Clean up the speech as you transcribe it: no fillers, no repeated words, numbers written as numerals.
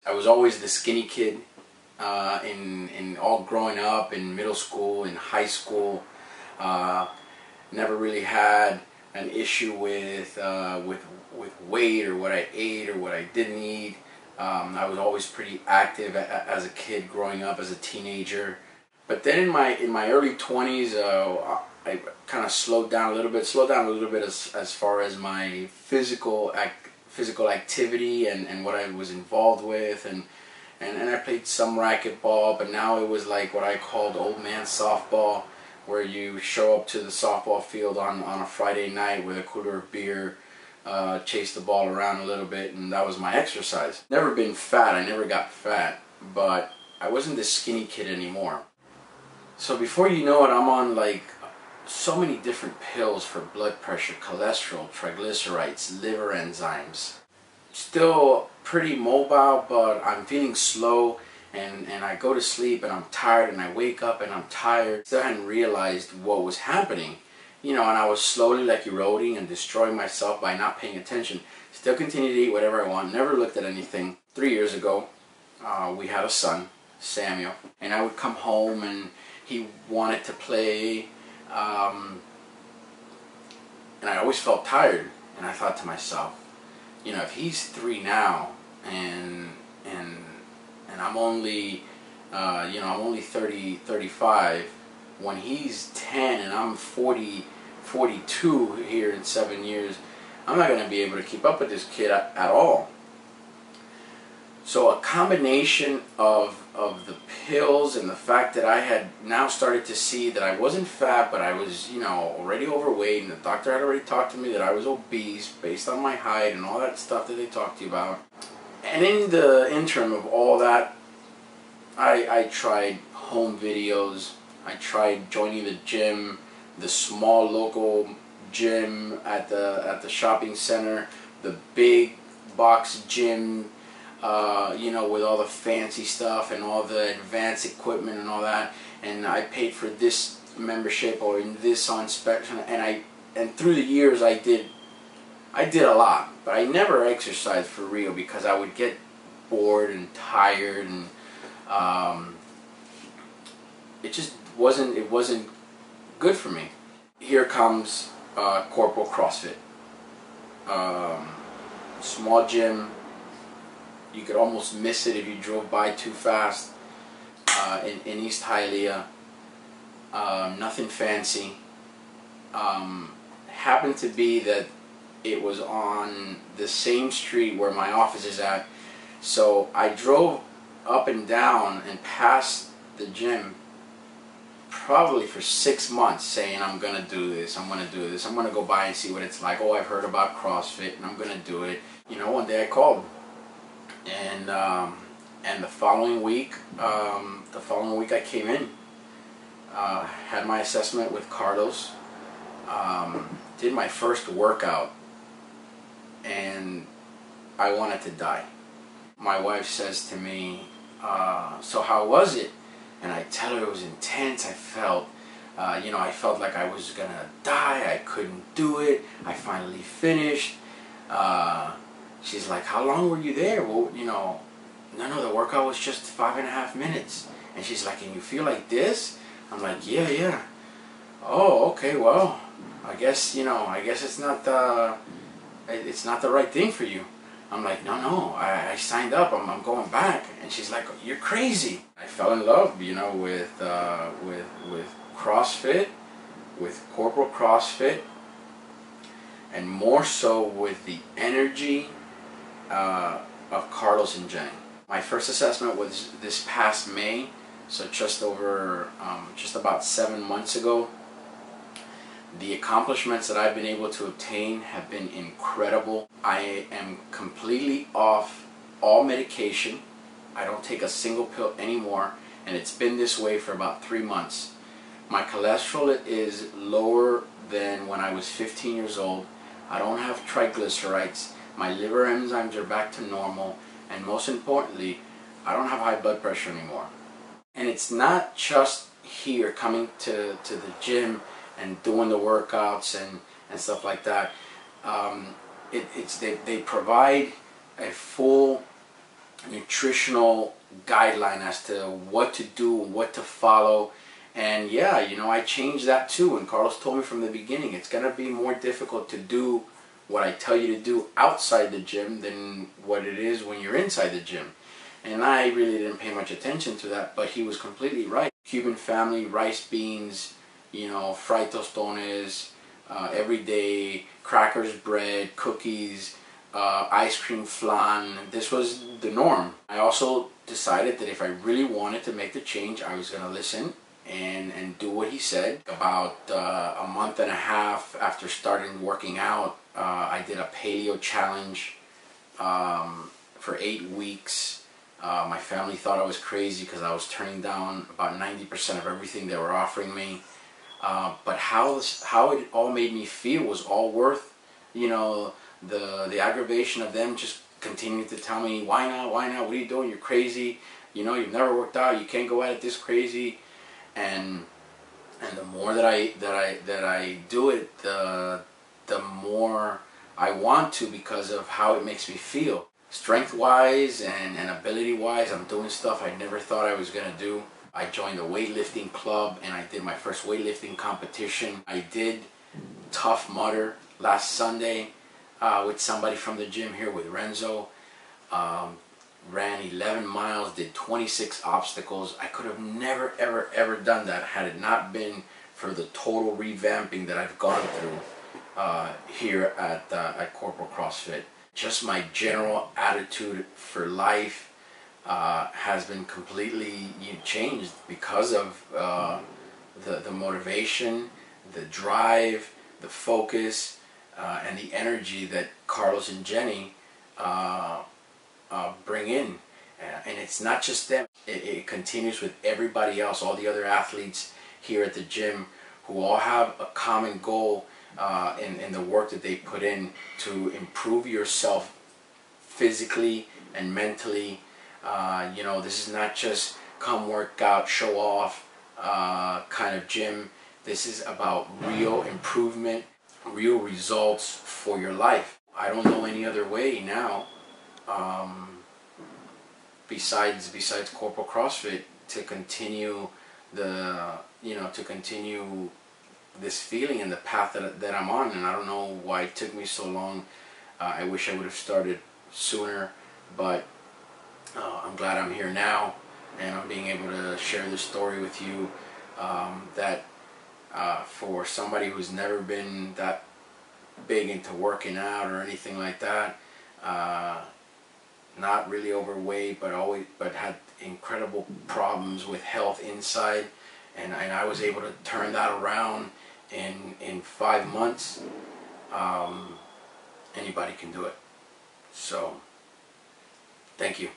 I was always the skinny kid in all growing up, in middle school, in high school. Never really had an issue with weight or what I ate or what I didn't eat. I was always pretty active as a kid growing up, as a teenager. But then in my early 20s, I kind of slowed down a little bit. As far as my physical activity and what I was involved with, and I played some racquetball, but now it was like what I called old man softball, where you show up to the softball field on a Friday night with a cooler of beer, chase the ball around a little bit, and that was my exercise. Never been fat, I never got fat, but I wasn't the skinny kid anymore. So before you know it, I'm on like so many different pills for blood pressure, cholesterol, triglycerides, liver enzymes. Still pretty mobile, but I'm feeling slow, and I go to sleep and I'm tired, and I wake up and I'm tired. Still hadn't realized what was happening, and I was slowly like eroding and destroying myself by not paying attention. Still continue to eat whatever I want, never looked at anything. 3 years ago, we had a son, Samuel, and I would come home and he wanted to play, and I always felt tired, and I thought to myself, if he's 3 now, and I'm only, I'm only 35, when he's 10 and I'm 42 here in 7 years, I'm not going to be able to keep up with this kid at all. So a combination of the pills and the fact that I had now started to see that I wasn't fat, but I was, already overweight, and the doctor had already talked to me that I was obese based on my height and all that stuff that they talked to you about. And in the interim of all that, I tried home videos. I tried joining the gym, the small local gym at the shopping center, the big box gym, with all the fancy stuff and all the advanced equipment and all that, and I paid for this membership or in this on spectrum, and through the years I did a lot, but I never exercised for real because I would get bored and tired, and it wasn't good for me. Here comes Corporal CrossFit, small gym. You could almost miss it if you drove by too fast, in East Hialeah. Nothing fancy. Happened to be that it was on the same street where my office is at, so I drove up and down and past the gym probably for 6 months, saying I'm gonna do this, I'm gonna go by and see what it's like. Oh, I've heard about CrossFit and I'm gonna do it. One day I called. And the following week, I came in, had my assessment with Carlos, did my first workout, and I wanted to die. My wife says to me, "So how was it?" And I tell her it was intense. I felt like I was gonna die. I couldn't do it. I finally finished. She's like, "How long were you there?" Well, no, the workout was just 5.5 minutes. And she's like, "And you feel like this?" I'm like, yeah. Oh, okay, well, I guess it's not the right thing for you. I'm like, no, I signed up, I'm going back. And she's like, "You're crazy." I fell in love, with CrossFit, with Corporal CrossFit, and more so with the energy of Carlos and Jenny. My first assessment was this past May, so just about 7 months ago. The accomplishments that I've been able to obtain have been incredible. I am completely off all medication. I don't take a single pill anymore, and it's been this way for about 3 months. My cholesterol is lower than when I was 15 years old. I don't have triglycerides. My liver enzymes are back to normal, and most importantly, I don't have high blood pressure anymore. And it's not just here coming to the gym and doing the workouts and stuff like that. They provide a full nutritional guideline as to what to do, what to follow. And yeah, you know, I changed that too. And Carlos told me from the beginning, it's going to be more difficult to do what I tell you to do outside the gym than what it is when you're inside the gym. And I really didn't pay much attention to that, but he was completely right. Cuban family, rice, beans, you know, fried tostones, every day, crackers, bread, cookies, ice cream, flan. This was the norm. I also decided that if I really wanted to make the change, I was going to listen and do what he said. About a month and a half after starting working out, I did a paleo challenge for 8 weeks. My family thought I was crazy because I was turning down about 90% of everything they were offering me. But how it all made me feel was all worth, you know, the aggravation of them just continuing to tell me, why not, what are you doing, you're crazy, you know, you've never worked out, you can't go at it this crazy. And the more that I do it, the more I want to, because of how it makes me feel. Strength-wise and ability-wise, I'm doing stuff I never thought I was going to do. I joined a weightlifting club and I did my first weightlifting competition. I did Tough Mudder last Sunday with somebody from the gym here, with Renzo. Ran 11 miles, did 26 obstacles. I could have never, ever done that had it not been for the total revamping that I've gone through here at Corporal CrossFit. Just my general attitude for life has been completely changed because of the motivation, the drive, the focus, and the energy that Carlos and Jenny bring in. And it's not just them, it continues with everybody else, all the other athletes here at the gym, who all have a common goal in the work that they put in to improve yourself physically and mentally. You know, this is not just come work out, show off kind of gym. This is about real improvement, real results for your life. I don't know any other way now, besides Corporal CrossFit, to continue this feeling and the path that I'm on. And I don't know why it took me so long. I wish I would have started sooner, but I'm glad I'm here now, and I'm being able to share this story with you. That for somebody who's never been that big into working out or anything like that, not really overweight, but had incredible problems with health inside, and I was able to turn that around in 5 months. Anybody can do it. So, thank you.